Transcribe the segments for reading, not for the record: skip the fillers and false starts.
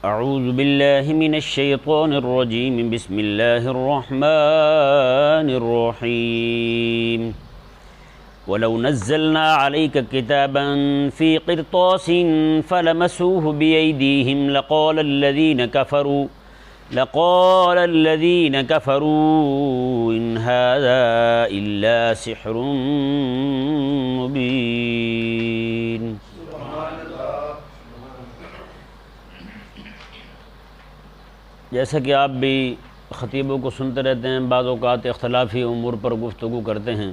اعوذ باللہ من الشیطان الرجیم بسم اللہ الرحمن الرحیم وَلَوْ نَزَّلْنَا عَلَيْكَ كِتَابًا فِي قِرْطَاسٍ فَلَمَسُوهُ بِأَيْدِيهِمْ لَقَالَ الَّذِينَ كَفَرُوا إِنْ هَذَا إِلَّا سِحْرٌ مُبِينٌ۔ جیسا کہ آپ بھی خطیبوں کو سنتے رہتے ہیں، بعض اوقات اختلافی امور پر گفتگو کرتے ہیں۔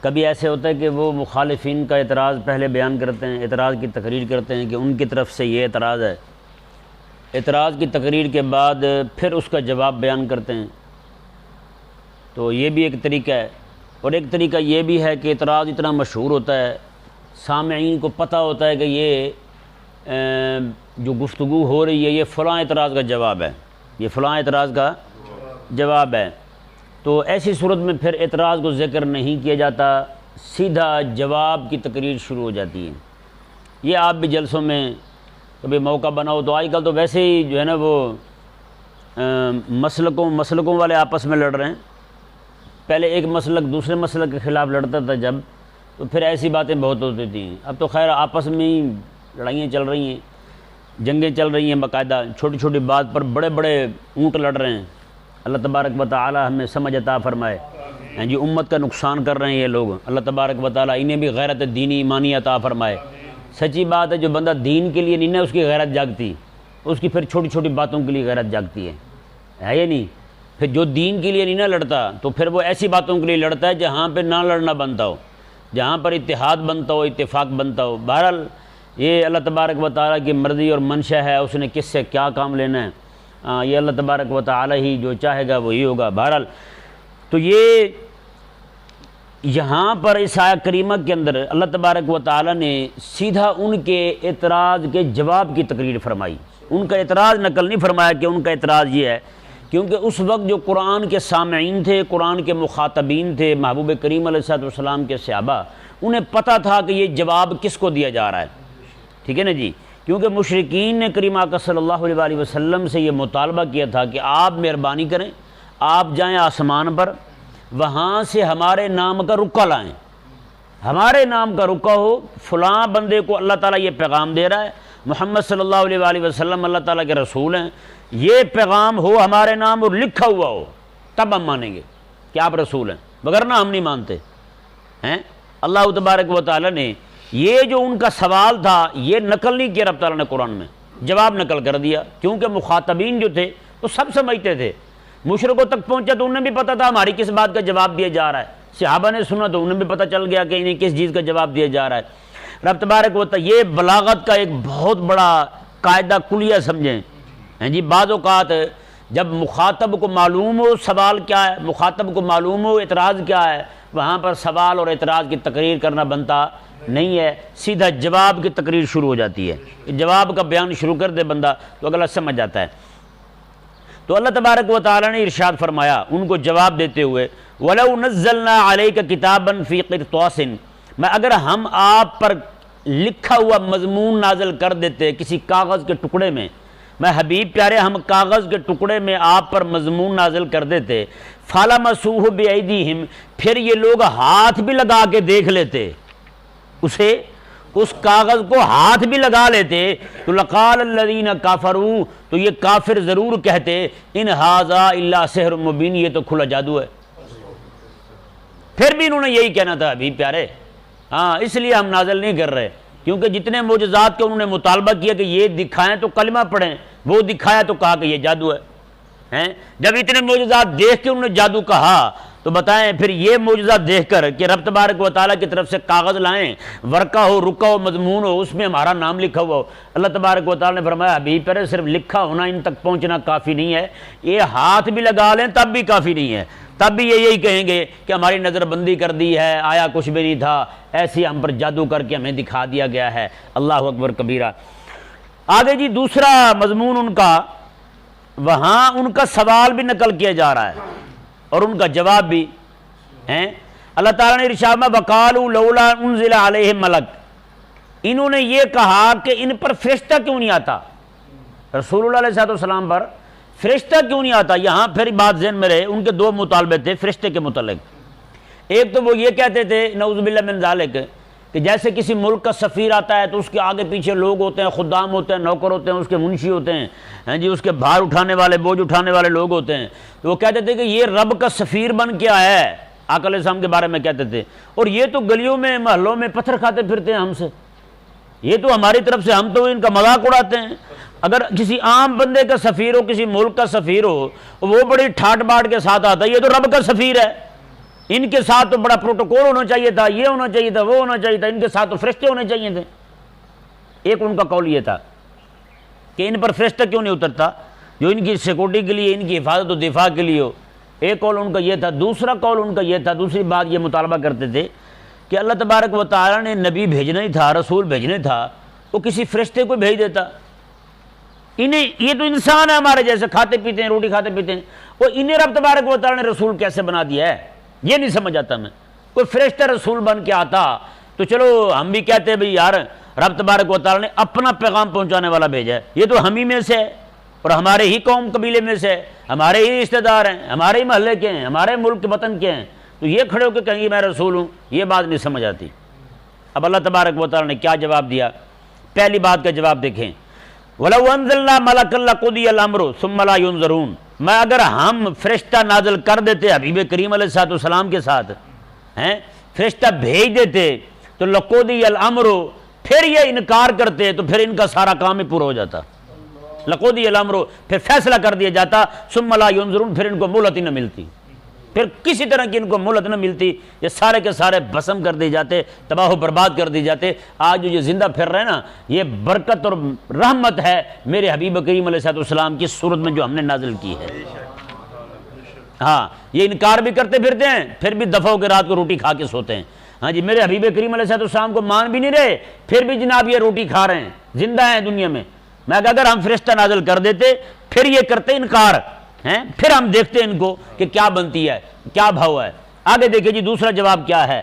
کبھی ایسے ہوتا ہے کہ وہ مخالفین کا اعتراض پہلے بیان کرتے ہیں، اعتراض کی تقریر کرتے ہیں کہ ان کی طرف سے یہ اعتراض ہے، اعتراض کی تقریر کے بعد پھر اس کا جواب بیان کرتے ہیں۔ تو یہ بھی ایک طریقہ ہے، اور ایک طریقہ یہ بھی ہے کہ اعتراض اتنا مشہور ہوتا ہے، سامعین کو پتہ ہوتا ہے کہ یہ جو گفتگو ہو رہی ہے یہ فلاں اعتراض کا جواب ہے، یہ فلاں اعتراض کا جواب ہے، تو ایسی صورت میں پھر اعتراض کو ذکر نہیں کیا جاتا، سیدھا جواب کی تقریر شروع ہو جاتی ہے۔ یہ آپ بھی جلسوں میں کبھی موقع بناؤ تو آج کل تو ویسے ہی جو ہے نا وہ مسلکوں والے آپس میں لڑ رہے ہیں۔ پہلے ایک مسلک دوسرے مسلک کے خلاف لڑتا تھا جب، تو پھر ایسی باتیں بہت ہوتی تھیں۔ اب تو خیر آپس میں ہی لڑائیاں چل رہی ہیں، جنگیں چل رہی ہیں، باقاعدہ چھوٹی چھوٹی بات پر بڑے بڑے اونٹ لڑ رہے ہیں۔ اللہ تبارک و تعالی ہمیں سمجھ عطا فرمائے۔ جی امت کا نقصان کر رہے ہیں یہ لوگ، اللہ تبارک و تعالی انہیں بھی غیرت دینی ایمانی عطا فرمائے۔ سچی بات ہے، جو بندہ دین کے لیے نہیں نا اس کی غیرت جاگتی، اس کی پھر چھوٹی چھوٹی باتوں کے لیے غیرت جاگتی ہے یہ نہیں؟ پھر جو دین کے لیے نہیں نہ لڑتا تو پھر وہ ایسی باتوں کے لیے لڑتا ہے جہاں پہ نہ لڑنا بنتا ہو، جہاں پر اتحاد بنتا ہو، اتفاق بنتا ہو۔ بہرحال یہ اللہ تبارک و تعالی کی مرضی اور منشا ہے، اس نے کس سے کیا کام لینا ہے، یہ اللہ تبارک و تعالی ہی جو چاہے گا وہی ہوگا۔ بہرحال تو یہ یہاں پر اس آیت کریمہ کے اندر اللہ تبارک و تعالی نے سیدھا ان کے اعتراض کے جواب کی تقریر فرمائی، ان کا اعتراض نقل نہیں فرمایا کہ ان کا اعتراض یہ ہے، کیونکہ اس وقت جو قرآن کے سامعین تھے، قرآن کے مخاطبین تھے، محبوب کریم علیہ السلام کے صحابہ، انہیں پتہ تھا کہ یہ جواب کس کو دیا جا رہا ہے، ٹھیک ہے نا جی؟ کیونکہ مشرکین نے کریم آقا صلی اللہ علیہ وسلم سے یہ مطالبہ کیا تھا کہ آپ مہربانی کریں، آپ جائیں آسمان پر، وہاں سے ہمارے نام کا رکا لائیں، ہمارے نام کا رکا ہو، فلاں بندے کو اللہ تعالیٰ یہ پیغام دے رہا ہے، محمد صلی اللہ علیہ وسلم اللہ تعالیٰ کے رسول ہیں، یہ پیغام ہو ہمارے نام اور لکھا ہوا ہو، تب ہم مانیں گے کہ آپ رسول ہیں، وگرنہ ہم نہیں مانتے ہیں۔ اللہ تبارک و تعالیٰ نے یہ جو ان کا سوال تھا یہ نقل نہیں کیا، رب تعالیٰ نے قرآن میں جواب نقل کر دیا، کیونکہ مخاطبین جو تھے وہ سب سمجھتے تھے، مشرکوں تک پہنچا تو انہیں بھی پتہ تھا ہماری کس بات کا جواب دیا جا رہا ہے، صحابہ نے سنا تو انہیں بھی پتہ چل گیا کہ انہیں کس چیز کا جواب دیا جا رہا ہے۔ رب تبارک و تعالیٰ یہ بلاغت کا ایک بہت بڑا قاعدہ کلیہ سمجھیں جی۔ بعض اوقات جب مخاطب کو معلوم ہو سوال کیا ہے، مخاطب کو معلوم ہو اعتراض کیا ہے، وہاں پر سوال اور اعتراض کی تقریر کرنا بنتا نہیں ہے، سیدھا جواب کی تقریر شروع ہو جاتی ہے، جواب کا بیان شروع کر دے بندہ تو اگلا سمجھ جاتا ہے۔ تو اللہ تبارک و تعالی نے ارشاد فرمایا ان کو جواب دیتے ہوئے، وَلَوْ نَزَّلْنَا عَلَيْكَ كِتَابًا فِي قِرْطَاسٍ، میں اگر ہم آپ پر لکھا ہوا مضمون نازل کر دیتے کسی کاغذ کے ٹکڑے میں، میں حبیب پیارے ہم کاغذ کے ٹکڑے میں آپ پر مضمون نازل کر دیتے، فَلَمَسُوهُ بِأَيْدِيهِمْ، پھر یہ لوگ ہاتھ بھی لگا کے دیکھ لیتے اسے، اس کاغذ کو ہاتھ بھی لگا لیتے، تو لقال الذین کافروا، تو یہ کافر ضرور کہتے ان ھذا الا سحر مبین، یہ تو کھلا جادو ہے۔ پھر بھی انہوں نے یہی کہنا تھا حبیب پیارے، ہاں اس لیے ہم نازل نہیں کر رہے، کیونکہ جتنے معجزات کے انہوں نے مطالبہ کیا کہ یہ دکھائیں تو کلمہ پڑھیں، وہ دکھایا تو کہا کہ یہ جادو ہے۔ جب اتنے معجزات دیکھ کے انہوں نے جادو کہا تو بتائیں پھر یہ معجزہ دیکھ کر کہ رب تبارک و تعالیٰ کی طرف سے کاغذ لائیں، ورقہ ہو، رکا ہو، مضمون ہو، اس میں ہمارا نام لکھا ہوا ہو، اللہ تبارک و تعالیٰ نے فرمایا حبیب پر صرف لکھا ہونا ان تک پہنچنا کافی نہیں ہے، یہ ہاتھ بھی لگا لیں تب بھی کافی نہیں ہے، تب بھی یہ یہی کہیں گے کہ ہماری نظر بندی کر دی ہے، آیا کچھ بھی نہیں تھا، ایسی ہم پر جادو کر کے ہمیں دکھا دیا گیا ہے۔ اللہ اکبر کبیرہ۔ آگے جی دوسرا مضمون ان کا، وہاں ان کا سوال بھی نقل کیا جا رہا ہے اور ان کا جواب بھی ہیں۔ اللہ تعالیٰ نے ارشاد میں وقالوا لولا انزل علیہ ملک، انہوں نے یہ کہا کہ ان پر فرشتہ کیوں نہیں آتا، رسول اللہ علیہ السلام پر فرشتہ کیوں نہیں آتا؟ یہاں پھر بات ذہن میں رہے، ان کے دو مطالبے تھے فرشتے کے متعلق۔ ایک تو وہ یہ کہتے تھے نعوذ باللہ من ذالک کہ جیسے کسی ملک کا سفیر آتا ہے تو اس کے آگے پیچھے لوگ ہوتے ہیں، خدام ہوتے ہیں، نوکر ہوتے ہیں، اس کے منشی ہوتے ہیں، ہاں جی، اس کے بھار اٹھانے والے، بوجھ اٹھانے والے لوگ ہوتے ہیں، تو وہ کہتے تھے کہ یہ رب کا سفیر بن کے آیا ہے، آقا علیہ السلام کے بارے میں کہتے تھے، اور یہ تو گلیوں میں محلوں میں پتھر کھاتے پھرتے ہیں ہم سے، یہ تو ہماری طرف سے، ہم تو ان کا مذاق اڑاتے ہیں۔ اگر کسی عام بندے کا سفیر ہو، کسی ملک کا سفیر ہو، وہ بڑی ٹھاٹ باٹ کے ساتھ آتا ہے، یہ تو رب کا سفیر ہے، ان کے ساتھ تو بڑا پروٹوکول ہونا چاہیے تھا، یہ ہونا چاہیے تھا، وہ ہونا چاہیے تھا، ان کے ساتھ تو فرشتے ہونے چاہیے تھے۔ ایک ان کا قول یہ تھا کہ ان پر فرشتہ کیوں نہیں اترتا، جو ان کی سیکورٹی کے لیے، ان کی حفاظت و دفاع کے لیے ہو، ایک قول ان کا یہ تھا۔ دوسرا قول ان کا یہ تھا، دوسری بات یہ مطالبہ کرتے تھے کہ اللہ تبارک و تعالیٰ نے نبی بھیجنا ہی تھا، رسول بھیجنا تھا، وہ کسی فرشتے کو بھیج دیتا، انہیں، یہ تو انسان ہے ہمارے جیسے، کھاتے پیتے ہیں، روٹی کھاتے پیتے ہیں، وہ انہیں رب تبارک و تعالیٰ نے رسول کیسے بنا دیا ہے، یہ نہیں سمجھ آتا میں۔ کوئی فرشتہ رسول بن کے آتا تو چلو ہم بھی کہتے ہیں بھئی یار رب تبارک و تعالیٰ نے اپنا پیغام پہنچانے والا بھیجا ہے، یہ تو ہم ہی میں سے ہے اور ہمارے ہی قوم قبیلے میں سے ہے، ہمارے ہی رشتہ دار ہیں، ہمارے ہی محلے کے ہیں، ہمارے ملک کے وطن کے ہیں، تو یہ کھڑے ہو کے کہیں گے میں رسول ہوں، یہ بات نہیں سمجھ آتی۔ اب اللہ تبارک و تعالیٰ نے کیا جواب دیا؟ پہلی بات کا جواب دیکھیں، وَلَوْ أَنزَلْنَا مَلَكًا لَقُضِيَ الْأَمْرُ ثُمَّ لَا يُنظَرُونَ، میں اگر ہم فرشتہ نازل کر دیتے حبیب کریم علیہ السلام کے ساتھ، فرشتہ بھیج دیتے تو لقضی الامر، پھر یہ انکار کرتے تو پھر ان کا سارا کام ہی پورا ہو جاتا، لقضی الامر، پھر فیصلہ کر دیا جاتا، ثم لا ينظرون، پھر ان کو مہلت ہی نہ ملتی، پھر کسی طرح کی ان کو مہلت نہ ملتی، یہ سارے کے سارے بھسم کر دیے جاتے، تباہ و برباد کر دیے جاتے۔ آج جو یہ زندہ پھر رہے ہیں نا، یہ برکت اور رحمت ہے میرے حبیب کریم علیہ السلام کی صورت میں جو ہم نے نازل کی ہے۔ ہاں، یہ انکار بھی کرتے پھرتے ہیں، پھر بھی دفعہ ہو کے رات کو روٹی کھا کے سوتے ہیں۔ ہاں جی، میرے حبیب کریم علیہ السلام کو مان بھی نہیں رہے، پھر بھی جناب یہ روٹی کھا رہے ہیں، زندہ ہیں دنیا میں۔ میں کہ اگر ہم فرشتہ نازل کر دیتے پھر یہ کرتے انکار ہیں، پھر ہم دیکھتے ان کو کہ کیا بنتی ہے، کیا بھاؤ ہے۔ آگے دیکھیں جی دوسرا جواب کیا ہے،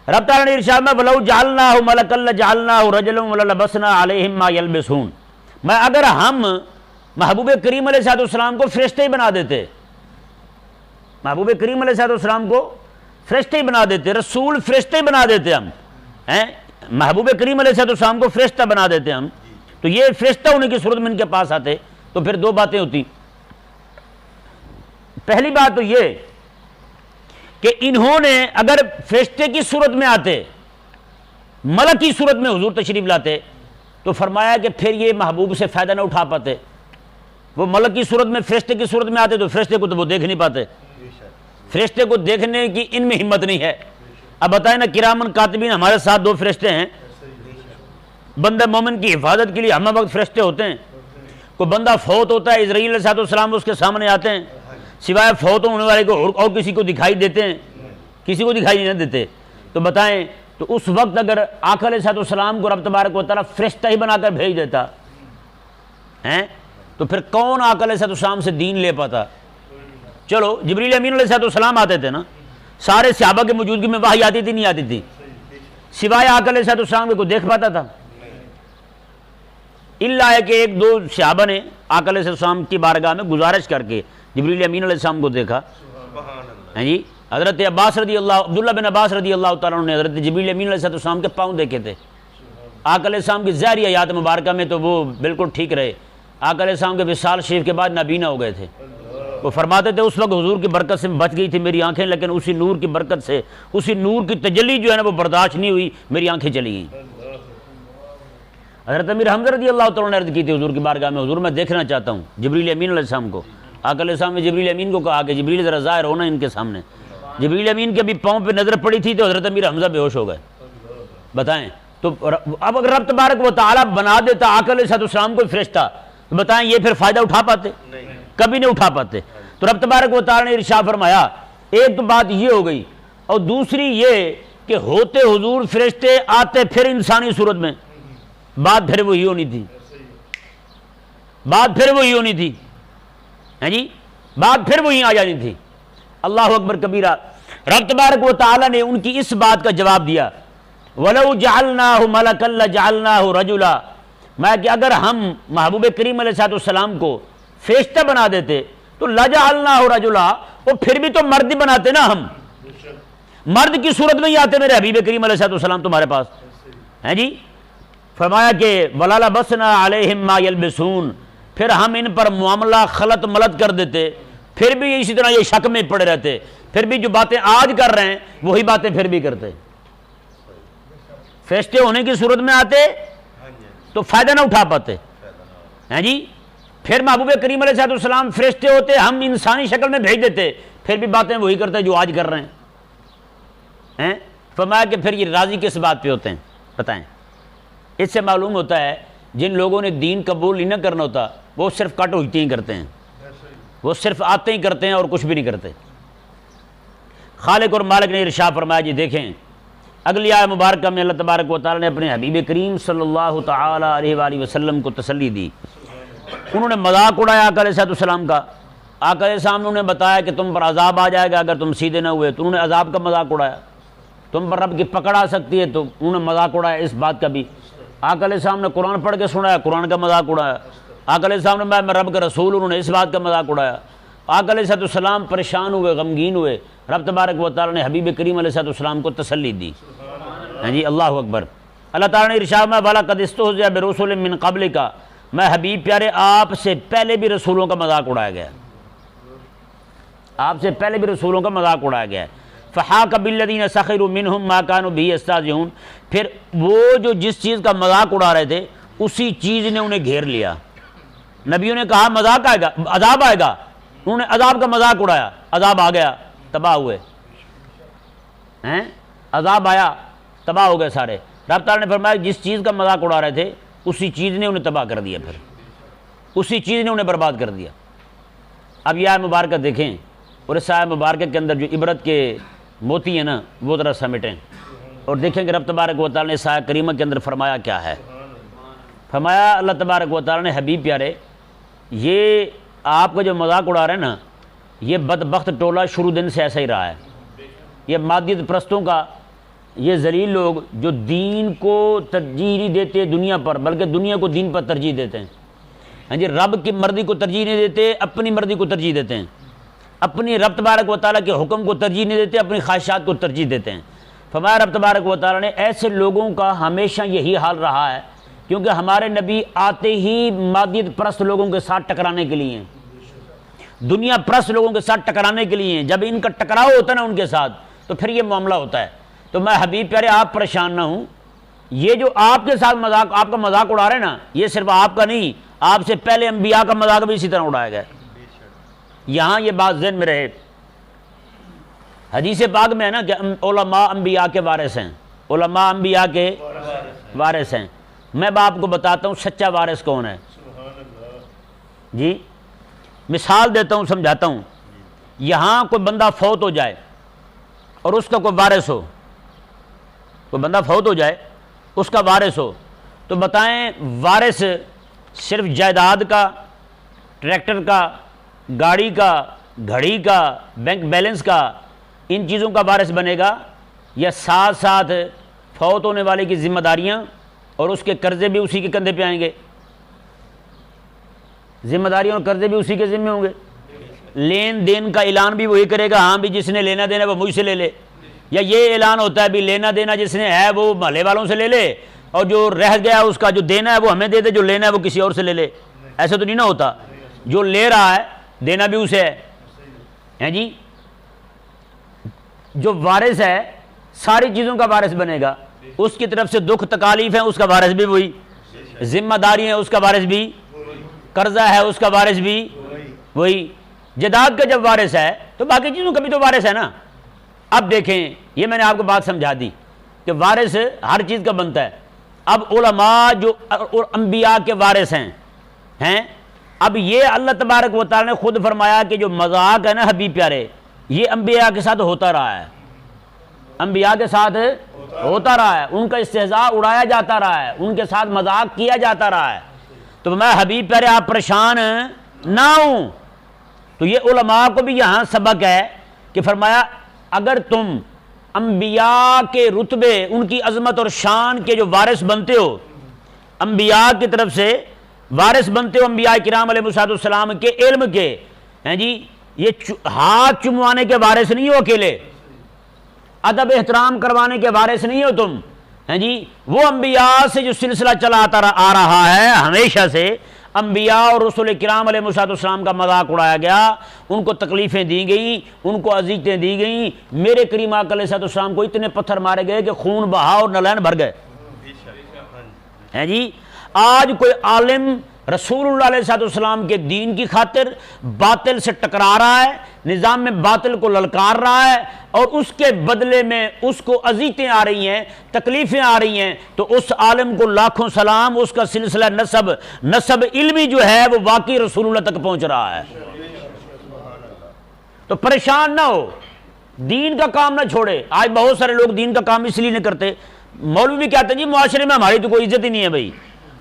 رب تعالیٰ نے ارشاد میں وَلَوْ جَعَلْنَاهُ مَلَكًا لَجَعَلْنَاهُ رَجُلًا وَلَلَبَسْنَا عَلَيْهِمْ مَا يَلْبِسُونَ، میں اگر ہم محبوب کریم علیہ السلام کو فرشتے ہی بنا دیتے، محبوب کریم علیہ السلام کو فرشتے ہی بنا دیتے، رسول فرشتے ہی بنا دیتے ہم، محبوب کریم علیہ السلام کو فرشتہ بنا دیتے ہم، تو یہ فرشتہ ہونے کی صورت میں ان کے پاس آتے تو پھر دو باتیں ہوتی۔ پہلی بات تو یہ کہ انہوں نے اگر فرشتے کی صورت میں آتے، ملک کی صورت میں حضور تشریف لاتے، تو فرمایا کہ پھر یہ محبوب سے فائدہ نہ اٹھا پاتے۔ وہ ملک کی صورت میں، فرشتے کی صورت میں آتے تو فرشتے کو تو وہ دیکھ نہیں پاتے، فرشتے کو دیکھنے کی ان میں ہمت نہیں ہے۔ اب بتائیں نا، کرامن کاتبین ہمارے ساتھ دو فرشتے ہیں، بندہ مومن کی حفاظت کے لیے ہم وقت فرشتے ہوتے ہیں۔ کوئی بندہ فوت ہوتا ہے، اسرائیل علیہ السلام اس کے سامنے آتے ہیں، سوائے فوت ہونے والے کو اور کسی کو دکھائی دیتے ہیں؟ کسی کو دکھائی نہیں دیتے۔ تو بتائیں، تو اس وقت اگر آقا علیہ السلام کو رب تبارک و تعالیٰ فرشتہ ہی بنا کر بھیج دیتا تو پھر کون آقا علیہ السلام سے دین لے پاتا؟ چلو جبریل امین علیہ السلام آتے تھے نا، سارے صحابہ کی موجودگی میں وحی آتی تھی نہیں آتی تھی؟ سوائے آقا علیہ السلام کے کوئی دیکھ پاتا تھا؟ اللہ ہے کہ ایک دو صحابہ نے آقا علیہ السلام کی بارگاہ میں گزارش کر کے جبریل امین علیہ السلام کو دیکھا۔ جی، حضرت عباس رضی اللہ، عبداللہ بن عباس رضی اللہ تعالیٰ نے حضرت جبریل امین علیہ السلام کے پاؤں دیکھے تھے۔ آقا علیہ السلام کی ظاہری حیات مبارکہ میں تو وہ بالکل ٹھیک رہے، آقا علیہ السلام کے وصال شریف کے بعد نابینا ہو گئے تھے۔ وہ فرماتے تھے اس وقت حضور کی برکت سے بچ گئی تھی میری آنکھیں، لیکن اسی نور کی برکت سے، اسی نور کی تجلی جو ہے نا وہ برداشت نہیں ہوئی، میری آنکھیں چلی گئیں۔ حضرت امیر حمزہ رضی اللہ تعالیٰ نے عرض کی تھی حضور کی بارگاہ میں، حضور میں دیکھنا چاہتا ہوں جبریل امین علیہ السلام کو۔ آقا علیہ السلام نے جبریل امین کو کہا کہ جبریل ذرا ظاہر ہونا ان کے سامنے۔ جبریل امین کے بھی پاؤں پہ نظر پڑی تھی تو حضرت امیر حمزہ بے ہوش ہو گئے۔ بتائیں، تو اب اگر رب تبارک و تعالیٰ بنا دیتا آقا علیہ السلام کو فرشتہ، تو بتائیں یہ پھر فائدہ اٹھا پاتے؟ کبھی نہیں اٹھا پاتے۔ تو رب تبارک و تعالیٰ نے ارشاد فرمایا، ایک تو بات یہ ہو گئی، اور دوسری یہ کہ ہوتے حضور فرشتے، آتے پھر انسانی صورت میں، بات پھر وہی ہونی تھی، بات پھر وہی ہونی تھی، ہیں جی، بات پھر وہی آ جانی تھی۔ اللہ اکبر کبیرہ۔ رب تبارک و تعالیٰ نے ان کی اس بات کا جواب دیا وَلَوْ جَعَلْنَاهُ مَلَكًا لَجَعَلْنَاهُ رَجُلًا، میں کہ اگر ہم محبوب کریم علیہ السلام کو فرشتہ بنا دیتے تو لَجَعَلْنَاهُ رَجُلًا، وہ پھر بھی تو مرد ہی بناتے نا، ہم مرد کی صورت میں ہی آتے میرے حبیب کریم علیہ السلام تمہارے پاس ہیں جی۔ فرمایا کہ وَلَا لَبَسْنَا عَلَيْهِمْ مَا يَلْبِسُونَ، پھر ہم ان پر معاملہ خلط ملط کر دیتے، پھر بھی اسی طرح یہ شک میں پڑے رہتے، پھر بھی جو باتیں آج کر رہے ہیں وہی باتیں پھر بھی کرتے۔ فرشتے ہونے کی صورت میں آتے تو فائدہ نہ اٹھا پاتے ہیں جی، پھر محبوب کریم علیہ السلام فرشتے ہوتے، ہم انسانی شکل میں بھیج دیتے، پھر بھی باتیں وہی کرتے جو آج کر رہے ہیں۔ فرمایا کہ پھر یہ راضی کس بات پہ ہوتے ہیں بتائیں؟ اس سے معلوم ہوتا ہے جن لوگوں نے دین قبول نہیں نہ کرنا ہوتا وہ صرف کٹ ہوتی ہی کرتے ہیں، وہ صرف آتے ہی کرتے ہیں اور کچھ بھی نہیں کرتے۔ خالق اور مالک نے ارشاد فرمایا جی دیکھیں اگلی آیت مبارکہ میں اللہ تبارک و تعالی نے اپنے حبیب کریم صلی اللہ تعالی علیہ وآلہ وسلم کو تسلی دی۔ انہوں نے مذاق اڑایا آقا علیہ السلام کا، آقا علیہ السلام نے انہیں بتایا کہ تم پر عذاب آ جائے گا اگر تم سیدھے نہ ہوئے، تو انہوں نے عذاب کا مذاق اڑایا، تم پر رب کی پکڑ آ سکتی ہے تو انہوں نے مذاق اڑایا اس بات کا بھی۔ آقا علیہ السلام نے قرآن پڑھ کے سنایا، قرآن کا مذاق اڑایا۔ آقا علیہ السلام نے میں رب کا رسول، انہوں نے اس بات کا مذاق اڑایا۔ آقا علیہ السلام پریشان ہوئے، غمگین ہوئے، رب تبارک و تعالی نے حبیب کریم علیہ السلام کو تسلی دی۔ ہاں جی اللہ اکبر۔ اللہ تعالیٰ نے ارشاد میں وَلَقَدِ اسْتُهْزِئَ بِرُسُلٍ مِّن قَبْلِكَ، میں حبیب پیارے آپ سے پہلے بھی رسولوں کا مذاق اڑایا گیا، آپ سے پہلے بھی رسولوں کا مذاق اڑایا گیا ہے۔ فَحَاقَ بِالَّذِينَ سَخِرُوا مِنْهُمْ مَا كَانُوا بِهِ يَسْتَهْزِئُونَ، پھر وہ جو جس چیز کا مذاق اڑا رہے تھے اسی چیز نے انہیں گھیر لیا۔ نبیوں نے کہا مذاق آئے گا، عذاب آئے گا، انہوں نے عذاب کا مذاق اڑایا، عذاب آ گیا، تباہ ہوئے ہیں، عذاب آیا تباہ ہو گئے سارے۔ رب تعالیٰ نے فرمایا جس چیز کا مذاق اڑا رہے تھے اسی چیز نے انہیں تباہ کر دیا، پھر اسی چیز نے انہیں برباد کر دیا۔ اب یہ آیت مبارکہ دیکھیں اور اس آیت مبارکہ کے اندر جو عبرت کے موتی ہیں نا وہ ذرا سمیٹیں اور دیکھیں کہ رب تبارک و تعالیٰ نے اس آیت کریمہ کے اندر فرمایا کیا ہے۔ فرمایا اللہ تبارک و تعالیٰ نے حبیب پیارے یہ آپ کا جو مذاق اڑا رہے ہیں نا یہ بدبخت ٹولہ شروع دن سے ایسا ہی رہا ہے، یہ مادیت پرستوں کا، یہ ذلیل لوگ جو دین کو ترجیح نہیں دیتے دنیا پر بلکہ دنیا کو دین پر ترجیح دیتے ہیں۔ ہاں جی رب کی مرضی کو ترجیح نہیں دیتے، اپنی مرضی کو ترجیح دیتے ہیں، اپنی رب تبارک و تعالیٰ کے حکم کو ترجیح نہیں دیتے، اپنی خواہشات کو ترجیح دیتے ہیں۔ فرمایا رب تبارک و تعالیٰ نے ایسے لوگوں کا ہمیشہ یہی حال رہا ہے کیونکہ ہمارے نبی آتے ہی مادیت پرست لوگوں کے ساتھ ٹکرانے کے لیے ہیں، دنیا پرست لوگوں کے ساتھ ٹکرانے کے لیے ہیں۔ جب ان کا ٹکراؤ ہوتا ہے نا ان کے ساتھ تو پھر یہ معاملہ ہوتا ہے۔ تو میں حبیب پیارے آپ پریشان نہ ہوں، یہ جو آپ کے ساتھ مذاق آپ کا مذاق اڑا رہے ہیں نا یہ صرف آپ کا نہیں، آپ سے پہلے انبیاء کا مذاق بھی اسی طرح اڑایا گیا۔ یہاں یہ بات ذہن میں رہے، حدیث پاک میں ہے نا کہ علماء انبیاء کے وارث ہیں، علماء انبیاء کے وارث ہیں۔ میں آپ کو بتاتا ہوں سچا وارث کون ہے جی، مثال دیتا ہوں سمجھاتا ہوں۔ یہاں کوئی بندہ فوت ہو جائے اور اس کا کوئی وارث ہو، کوئی بندہ فوت ہو جائے اس کا وارث ہو، تو بتائیں وارث صرف جائیداد کا، ٹریکٹر کا، گاڑی کا، گھڑی کا، بینک بیلنس کا، ان چیزوں کا وارث بنے گا یا ساتھ ساتھ فوت ہونے والے کی ذمہ داریاں اور اس کے قرضے بھی اسی کے کندھے پہ آئیں گے؟ ذمہ داریاں اور قرضے بھی اسی کے ذمہ ہوں گے، لین دین کا اعلان بھی وہی کرے گا، ہاں بھی جس نے لینا دینا وہ مجھ سے لے لے، یا یہ اعلان ہوتا ہے بھی لینا دینا جس نے ہے وہ محلے والوں سے لے لے اور جو رہ گیا اس کا جو دینا ہے وہ ہمیں دے دے، جو لینا ہے وہ کسی اور سے لے لے۔ ایسا تو نہیں نہ ہوتا، جو لے رہا ہے دینا بھی اسے ہے جی۔ جو وارث ہے ساری چیزوں کا وارث بنے گا، اس کی طرف سے دکھ تکالیف ہے اس کا وارث بھی وہی، ذمہ داری ہے اس کا وارث بھی، قرضہ ہے اس کا وارث بھی وہی، جائیداد کا جب وارث ہے تو باقی چیزوں کا بھی تو وارث ہے نا۔ اب دیکھیں یہ میں نے آپ کو بات سمجھا دی کہ وارث ہر چیز کا بنتا ہے۔ اب علماء جو انبیاء کے وارث ہیں، اب یہ اللہ تبارک و تعالی نے خود فرمایا کہ جو مذاق ہے نا حبیب پیارے یہ انبیاء کے ساتھ ہوتا رہا ہے، انبیاء کے ساتھ ہوتا رہا ہے، ان کا استہزاء اڑایا جاتا رہا ہے، ان کے ساتھ مذاق کیا جاتا رہا ہے۔ تو میں حبیب پیارے آپ پریشان نہ ہوں۔ تو یہ علماء کو بھی یہاں سبق ہے کہ فرمایا اگر تم انبیاء کے رتبے، ان کی عظمت اور شان کے جو وارث بنتے ہو، انبیاء کی طرف سے وارث بنتے ہو، انبیاء کرام علیہ السلام کے علم کے، ہیں جی، یہ ہاتھ چموانے کے وارث نہیں ہو اکیلے، ادب احترام کروانے کے وارث نہیں ہو تم، ہیں جی، وہ انبیاء سے جو سلسلہ چلا آ رہا ہے ہمیشہ سے، انبیاء اور رسول کرام علیہ السلام کا مذاق اڑایا گیا، ان کو تکلیفیں دی گئیں، ان کو اذیتیں دی گئیں، میرے کریم آقا علیہ السلام کو اتنے پتھر مارے گئے کہ خون بہا اور نلین بھر گئے، ہیں جی۔ آج کوئی عالم رسول اللہ علیہ السلام کے دین کی خاطر باطل سے ٹکرا رہا ہے، نظام میں باطل کو للکار رہا ہے، اور اس کے بدلے میں اس کو اذیتیں آ رہی ہیں، تکلیفیں آ رہی ہیں، تو اس عالم کو لاکھوں سلام، اس کا سلسلہ نسب علمی جو ہے وہ واقعی رسول اللہ تک پہنچ رہا ہے۔ تو پریشان نہ ہو، دین کا کام نہ چھوڑے۔ آج بہت سارے لوگ دین کا کام اس لیے نہیں کرتے، مولوی بھی کہتے ہیں جی معاشرے میں ہماری تو کوئی عزت ہی نہیں ہے بھائی۔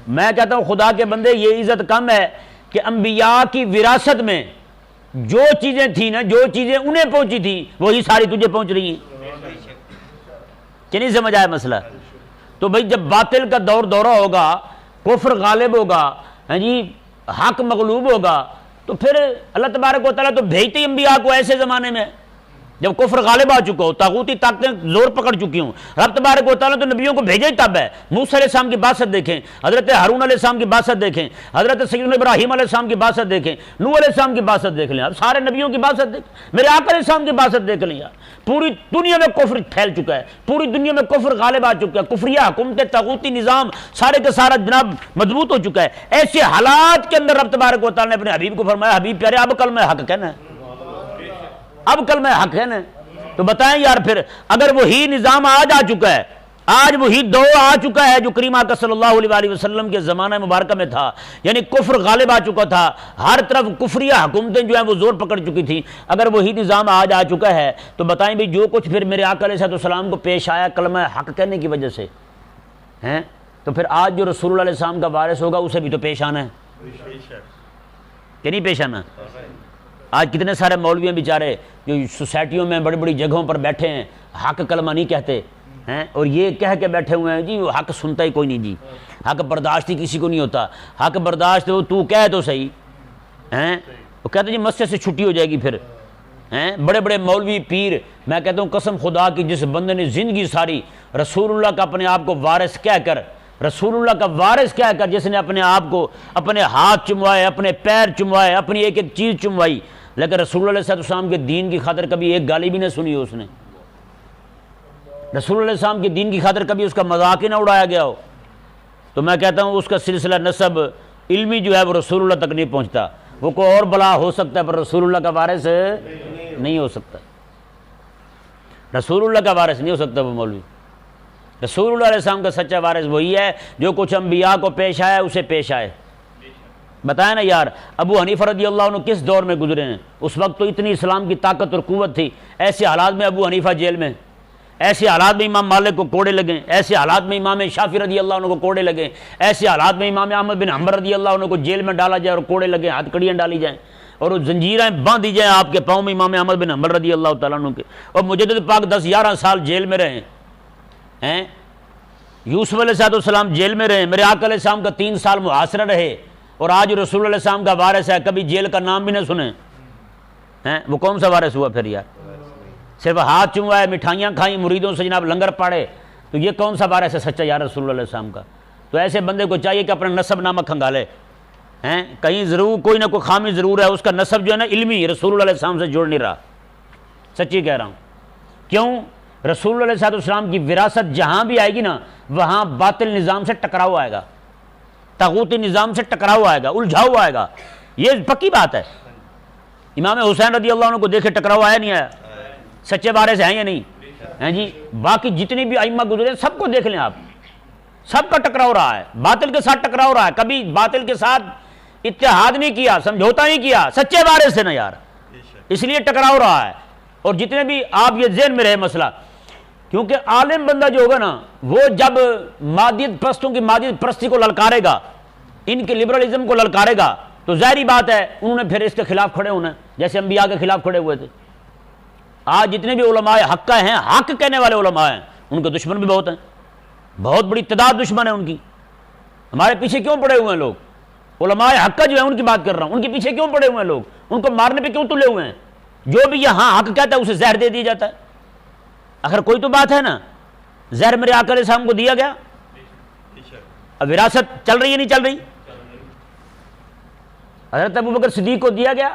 میں کہتا ہوں خدا کے بندے، یہ عزت کم ہے کہ انبیاء کی وراثت میں جو چیزیں تھیں نا، جو چیزیں انہیں پہنچی تھیں وہی ساری تجھے پہنچ رہی ہیں، کہ نہیں سمجھ آیا مسئلہ؟ تو بھائی جب باطل کا دورہ ہوگا، کفر غالب ہوگا، ہاں جی، حق مغلوب ہوگا، تو پھر اللہ تبارک و تعالیٰ تو بھیجتے ہی انبیاء کو ایسے زمانے میں جب کفر غالب آ چکا ہو، طاغوتی طاقتیں زور پکڑ چکی ہوں۔ رب تبارک و تعالیٰ تو نبیوں کو بھیجا ہی تب ہے۔ موسیٰ علیہ السلام کی بعثت دیکھیں، حضرت ہارون علیہ السلام کی بعثت دیکھیں، حضرت سیدنا ابراہیم علیہ السلام کی بعثت دیکھیں، نوح علیہ السلام کی بعثت دیکھ لیں، اب سارے نبیوں کی بعثت دیکھ، میرے آقا علیہ السلام کی بعثت دیکھ لیں یار۔ پوری دنیا میں کفر پھیل چکا ہے، پوری دنیا میں کفر غالب آ چکا ہے، کفریہ حکومت، طاغوتی نظام سارے کا سارا جناب مضبوط ہو چکا ہے۔ ایسے حالات کے اندر رب تبارک و تعالیٰ نے اپنے حبیب کو فرمایا، حبیب پیارے اب کلمہ حق کہنا ہے، اب کلمہ حق کہنا ہے۔ تو بتائیں یار، پھر اگر وہی نظام آج آ چکا ہے، آج وہی دور آ چکا ہے جو کریم آقا صلی اللہ علیہ وآلہ وسلم کے زمانہ مبارکہ میں تھا، یعنی کفر غالب آ چکا تھا، ہر طرف کفریہ حکومتیں جو ہیں وہ زور پکڑ چکی تھیں، اگر وہی نظام آج آ چکا ہے تو بتائیں بھی جو کچھ پھر میرے آقا علیہ السلام کو پیش آیا کلمہ حق کہنے کی وجہ سے ہیں، تو پھر آج جو رسول اللہ علیہ السلام کا وارث ہوگا اسے بھی تو پیش آنا ہے کہ نہیں پیش آنا؟ آج کتنے سارے مولوی ہیں بیچارے جو سوسائٹیوں میں بڑی بڑی جگہوں پر بیٹھے ہیں، حق کلمہ نہیں کہتے ہیں، اور یہ کہہ کے بیٹھے ہوئے ہیں جی وہ حق سنتا ہی کوئی نہیں، جی حق برداشت ہی کسی کو نہیں ہوتا، حق برداشت ہو تو کہہ تو صحیح ہیں، وہ کہتے ہیں جی مسجد سے چھٹی ہو جائے گی پھر ہیں، بڑے بڑے مولوی پیر۔ میں کہتا ہوں قسم خدا کی، جس بندے نے زندگی ساری رسول اللہ کا اپنے آپ کو وارث کہہ کر، رسول اللہ کا وارث کہہ کر جس نے اپنے آپ کو، اپنے ہاتھ چموائے، اپنے پیر چموائے، اپنی ایک ایک چیز چموائی، لیکن رسول اللہ علیہ السلام کے دین کی خاطر کبھی ایک گالی بھی نہ سنی ہو، اس نے رسول اللہ علیہ السلام کے دین کی خاطر کبھی اس کا مذاق ہی نہ اڑایا گیا ہو، تو میں کہتا ہوں اس کا سلسلہ نسب علمی جو ہے وہ رسول اللہ تک نہیں پہنچتا۔ وہ کوئی اور بلا ہو سکتا ہے پر رسول اللہ کا وارث نہیں ہو سکتا، رسول اللہ کا وارث نہیں ہو سکتا وہ مولوی۔ رسول اللہ علیہ السلام کا سچا وارث وہی ہے جو کچھ انبیاء کو پیش آیا اسے پیش آئے۔ بتائیں نا یار، ابو حنیفہ رضی اللہ عنہ کس دور میں گزرے ہیں؟ اس وقت تو اتنی اسلام کی طاقت اور قوت تھی، ایسے حالات میں ابو حنیفہ جیل میں، ایسے حالات میں امام مالک کو کوڑے لگیں، ایسے حالات میں امام شافعی رضی اللہ عنہ کو کوڑے لگیں، ایسے حالات میں امام احمد بن حنبل رضی اللہ عنہ کو جیل میں ڈالا جائے اور کوڑے لگیں، ہاتھ کڑیاں ڈالی جائیں اور وہ زنجیریں باندھ دی جائیں آپ کے پاؤں میں امام احمد بن حنبل رضی اللہ تعالیٰ عنہ کے، اور مجدد پاک 10-11 سال جیل میں رہے ہیں، یوسف علیہ السلام جیل میں رہے، میرے آقا علیہ السلام کا 3 سال محاصرہ رہے، اور آج رسول اللہ علیہ السلام کا وارث ہے، کبھی جیل کا نام بھی نہ سنے ہیں، وہ کون سا وارث ہوا پھر یار؟ صرف ہاتھ چموائے، مٹھائیاں کھائیں، مریدوں سے جناب لنگر پاڑے، تو یہ کون سا وارث ہے سچا یار رسول اللہ علیہ السلام کا؟ تو ایسے بندے کو چاہیے کہ اپنا نسب نامہ کھنگالے ہیں، کہیں ضرور کوئی نہ کوئی خامی ضرور ہے، اس کا نسب جو ہے نا علمی رسول اللہ علیہ السلام سے جوڑ نہیں رہا، سچی کہہ رہا ہوں۔ کیوں؟ رسول اللہ علیہ السلام کی وراثت جہاں بھی آئے گی نا وہاں باطل نظام سے ٹکراؤ آئے گا، طاغوتی نظام سے ٹکراؤ آئے گا، الجھاؤ آئے گا، یہ پکی بات ہے۔ امام حسین رضی اللہ عنہ کو دیکھے ٹکراؤ آیا نہیں آیا؟ سچے وارث ہیں یا نہیں ہیں جی؟ باقی جتنی بھی ائمہ گزرے سب کو دیکھ لیں آپ، سب کا ٹکراؤ رہا ہے، باطل کے ساتھ ٹکراؤ رہا ہے، کبھی باطل کے ساتھ اتحاد نہیں کیا، سمجھوتا نہیں کیا، سچے وارث تھے نا یار، اس لیے ٹکراؤ رہا ہے۔ اور جتنے بھی آپ یہ ذہن میں رہے مسئلہ، کیونکہ عالم بندہ جو ہوگا نا وہ جب مادیت پرستوں کی مادیت پرستی کو للکارے گا، ان کے لبرلزم کو للکارے گا، تو ظاہری بات ہے انہوں نے پھر اس کے خلاف کھڑے ہونا ہے، جیسے انبیاء کے خلاف کھڑے ہوئے تھے۔ آج جتنے بھی علماء حق ہیں، حق کہنے والے علماء ہیں، ان کے دشمن بھی بہت ہیں، بہت بڑی تعداد دشمن ہے ان کی۔ ہمارے پیچھے کیوں پڑے ہوئے ہیں لوگ؟ علماء حق جو ہے ان کی بات کر رہا ہوں، ان کے پیچھے کیوں پڑے ہوئے ہیں لوگ؟ ان کو مارنے پہ کیوں تلے ہوئے ہیں؟ جو بھی یہاں حق کہتا ہے اسے زہر دے دیا جاتا ہے۔ اگر کوئی تو بات ہے نا، زہر میرے آقا علیہ السلام کو دیا گیا، اب وراثت چل رہی ہے نہیں چل رہی؟ حضرت ابوبکر صدیق کو دیا گیا،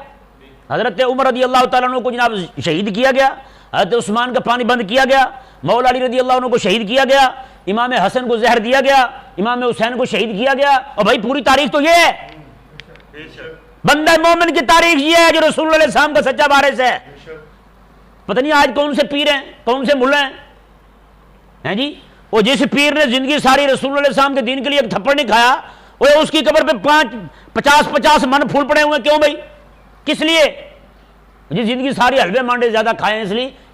حضرت عمر رضی اللہ تعالیٰ عنہ کو جناب شہید کیا گیا، حضرت عثمان کا پانی بند کیا گیا، مولا علی رضی اللہ عنہ کو شہید کیا گیا، امام حسن کو زہر دیا گیا، امام حسین کو شہید کیا گیا۔ اور بھائی پوری تاریخ تو یہ ہے، بندہ مومن کی تاریخ یہ ہے جو رسول اللہ علیہ السلام کا سچا وارث ہے۔ پتہ نہیں آج کون سے پیر ہیں، کون سے ملا ہیں جی، وہ جس پیر نے زندگی ساری رسول اللہ علیہ السلام کے دین کے لیے ایک تھپڑ نہیں کھایا، وہ اس کی قبر پہ 50 من پھول پڑے ہوئے، کیوں بھائی؟ کس لیے؟ جس زندگی ساری حلوے مانڈے زیادہ کھائے ہیں،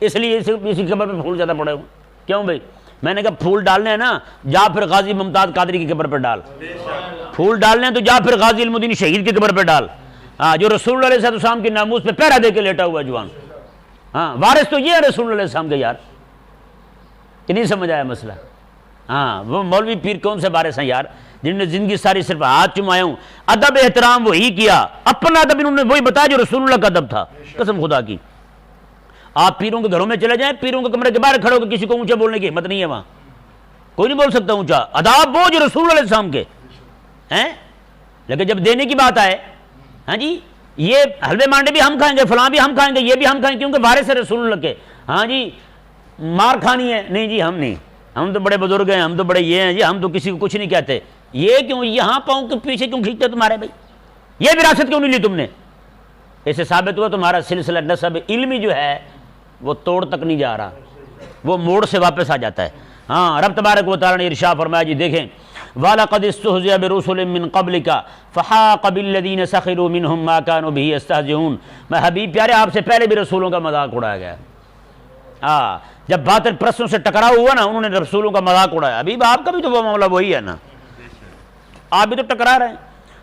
اس لیے اسی قبر پہ پھول زیادہ پڑے ہوئے، کیوں بھائی؟ میں نے کہا پھول ڈالنے ہیں نا، جا پھر غازی ممتاز قادری کی قبر پہ ڈال، پھول ڈالنے ہیں تو جا پھر غازی المدین شہید کی قبر پہ ڈال، جو رسول اللہ علیہ السلام کی ناموس پہ پہرا دے کے لیٹا ہوا جوان۔ ہاں وارث تو یہ ہے رسول اللہ علیہ السلام کے، یار کہ نہیں سمجھ آیا مسئلہ؟ ہاں وہ مولوی پیر کون سے وارث ہیں یار، جن نے زندگی ساری صرف ہاتھ چمایا ہوں، ادب احترام وہی کیا، اپنا ادب انہوں نے وہی بتایا جو رسول اللہ کا ادب تھا، قسم خدا کی۔ آپ پیروں کے گھروں میں چلے جائیں، پیروں کے کمرے کے باہر کھڑے ہو کے کسی کو اونچا بولنے کی ہمت نہیں ہے، وہاں کوئی نہیں بول سکتا اونچا، آداب وہ جو رسول اللہ علیہ السلام کے ہیں۔ لیکن جب دینے کی بات آئے، ہاں جی یہ حلوے مانڈے بھی ہم کھائیں گے، فلاں بھی ہم کھائیں گے، یہ بھی ہم کھائیں گے کیونکہ وارث ہے رسول اللہ کے، ہاں جی مار کھانی ہے، نہیں جی ہم نہیں، ہم تو بڑے بزرگ ہیں، ہم تو بڑے یہ ہیں جی، ہم تو کسی کو کچھ نہیں کہتے۔ یہ کیوں یہاں پاؤں کے پیچھے کیوں کھینچتے تمہارے بھائی؟ یہ وراثت کیوں نہیں لی تم نے؟ اس سے ثابت ہوا تمہارا سلسلہ نسب علمی جو ہے وہ توڑ تک نہیں جا رہا، وہ موڑ سے واپس آ جاتا ہے۔ ہاں رب تبارک و تعالیٰ نے ارشاد فرمایا جی دیکھیں، وَلَقَدِ اسْتُهْزِئَ بِرُسُلٍ مِّن قَبْلِكَ فَحَاقَ بِالَّذِينَ سَخِرُوا مِنْهُمْ مَا كَانُوا بِهِ يَسْتَهْزِئُونَ۔ میں حبیب پیارے آپ سے پہلے بھی رسولوں کا مذاق اڑایا گیا، جب باطل پرستوں سے ٹکراؤ ہوا نا، انہوں نے رسولوں کا مذاق اڑایا۔ حبیب آپ کا بھی تو وہ معاملہ وہی ہے نا، آپ بھی تو ٹکرا رہے ہیں،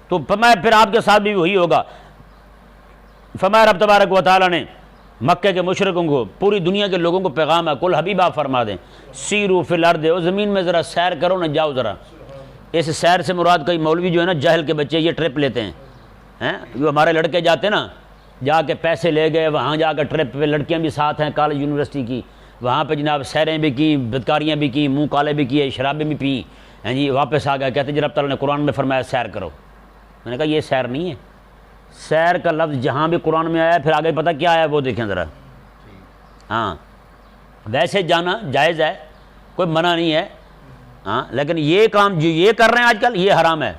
تو فرمایا پھر آپ کے ساتھ بھی وہی ہوگا۔ فرمایا رب تبارک و تعالیٰ نے مکے کے مشرکوں کو، پوری دنیا کے لوگوں کو پیغام ہے، کل حبیب آپ فرما دیں سیرو فی الارض، اور زمین میں ذرا سیر کرو نا، جاؤ ذرا۔ اس سیر سے مراد کئی مولوی جو ہے نا جہل کے بچے، یہ ٹرپ لیتے ہیں، جو ہمارے لڑکے جاتے ہیں نا، جا کے پیسے لے گئے، وہاں جا کے ٹرپ پہ، لڑکیاں بھی ساتھ ہیں کالج یونیورسٹی کی، وہاں پہ جناب سیریں بھی کی، بدکاریاں بھی کی، منہ کالے بھی کیے، شرابیں بھی پیں، ہیں جی واپس آ گیا، کہتے ہیں جی رب تعالیٰ نے قرآن میں فرمایا سیر کرو۔ میں نے کہا یہ سیر نہیں ہے، سیر کا لفظ جہاں بھی قرآن میں آیا ہے، پھر آگے پتہ کیا آیا وہ دیکھیں ذرا۔ ہاں ویسے جانا جائز ہے، کوئی منع نہیں ہے، ہاں لیکن یہ کام جو یہ کر رہے ہیں آج کل یہ حرام ہے۔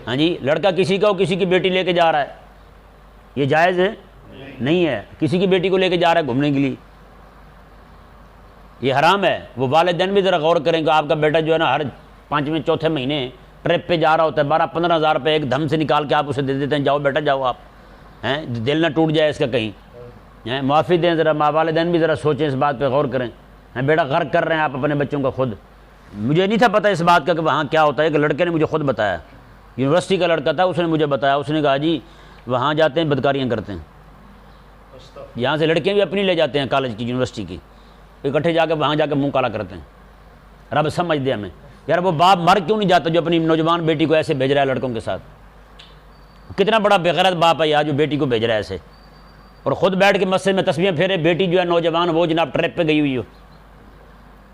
ہاں جی لڑکا کسی کا کسی کی بیٹی لے کے جا رہا ہے، یہ جائز ہے نہیں ہے، کسی کی بیٹی کو لے کے جا رہا ہے گھومنے کے لیے، یہ حرام ہے۔ وہ والدین بھی ذرا غور کریں کہ آپ کا بیٹا جو ہے نا ہر 5ویں 4تھے مہینے ٹرپ پہ جا رہا ہوتا ہے، 12-15 ہزار روپے ایک دم سے نکال کے آپ اسے دے دیتے ہیں، جاؤ بیٹا جاؤ آپ، ہیں دل نہ ٹوٹ جائے اس کا کہیں، معافی دیں ذرا، ماں والدین بھی ذرا سوچیں اس بات پہ غور کریں، بیٹا غرق کر رہے ہیں آپ اپنے بچوں کا خود۔ مجھے نہیں تھا پتہ اس بات کا کہ وہاں کیا ہوتا ہے، ایک لڑکے نے مجھے خود بتایا، یونیورسٹی کا لڑکا تھا، اس نے مجھے بتایا، اس نے کہا جی وہاں جاتے ہیں بدکاریاں کرتے ہیں، یہاں سے لڑکیاں بھی اپنی لے جاتے ہیں کالج کی یونیورسٹی کی، اکٹھے جا کے وہاں جا کے منہ کالا کرتے ہیں۔ رب سمجھ دے ہمیں یار، وہ باپ مر کیوں نہیں جاتا جو اپنی نوجوان بیٹی کو ایسے بھیج رہا ہے لڑکوں کے ساتھ؟ کتنا بڑا بےغیرت باپ ہے یار جو بیٹی کو بھیج رہا ہے ایسے، اور خود بیٹھ کے مسجد میں تسبیحیں پھیرے، بیٹی جو ہے نوجوان وہ جناب ٹرپ پہ گئی ہوئی ہو،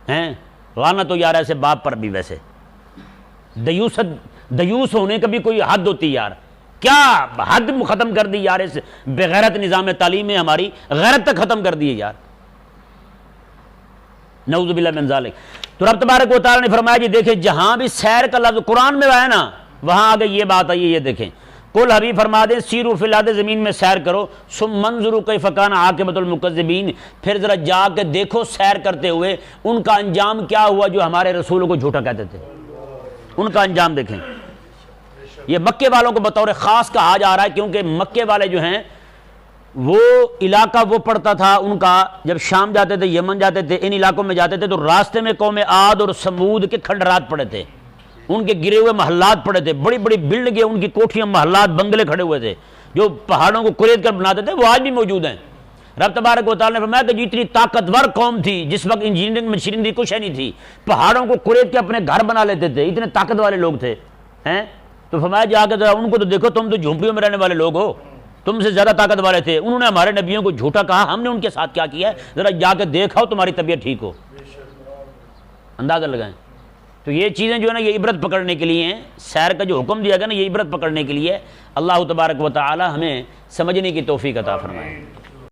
ہیں لعنت ہو یار ایسے باپ پر بھی۔ ویسے دیوس ہونے کا بھی کوئی حد ہوتی یار، کیا حد ختم کر دی یار، اس بےغیرت نظام تعلیم میں ہماری غیرت تک ختم کر دی ہے یار، نعوذ باللہ من ذالک۔ تو رب تبارک و تعالیٰ نے فرمایا جی دیکھیں جہاں بھی سیر کا لفظ قرآن میں آیا نا، وہاں آگے یہ بات آئی ہے، یہ دیکھیں کل حبیب فرما دیں سیرو فی الارض، زمین میں سیر کرو، ثم منظروا کیف کان عاقبۃ المکذبین، پھر ذرا جا کے دیکھو سیر کرتے ہوئے ان کا انجام کیا ہوا جو ہمارے رسولوں کو جھوٹا کہتے تھے، ان کا انجام دیکھیں۔ یہ مکے والوں کو بطور خاص کہا جا رہا ہے کیونکہ مکے والے جو ہیں وہ علاقہ وہ پڑتا تھا ان کا، جب شام جاتے تھے، یمن جاتے تھے، ان علاقوں میں جاتے تھے تو راستے میں قوم عاد اور سمود کے کھنڈرات پڑے تھے، ان کے گرے ہوئے محلات پڑے تھے، بڑی بڑی بلڈنگیں، ان کی کوٹھیاں، محلات، بنگلے کھڑے ہوئے تھے جو پہاڑوں کو کلید کر بناتے تھے، وہ آج بھی موجود ہیں۔ رب تبارک و تعالیٰ نے فرمایا کہ جو اتنی طاقتور قوم تھی جس وقت انجینئرنگ مشینری کچھ ہے نہیں تھی، پہاڑوں کو کریت کے اپنے گھر بنا لیتے تھے، اتنے طاقت والے لوگ تھے ہیں، تو فرمایا جا کے ذرا ان کو تو دیکھو، تم تو جھونپڑیوں میں رہنے والے لوگ ہو، تم سے زیادہ طاقت والے تھے، انہوں نے ہمارے نبیوں کو جھوٹا کہا، ہم نے ان کے ساتھ کیا کیا ہے، ذرا جا کے دیکھاؤ تمہاری طبیعت ٹھیک ہو، اندازہ لگائیں۔ تو یہ چیزیں جو ہے نا یہ عبرت پکڑنے کے لیے ہیں، سیر کا جو حکم دیا گیا نا یہ عبرت پکڑنے کے لیے، اللہ تبارک و تعالی ہمیں سمجھنے کی توفیق عطا فرمائے۔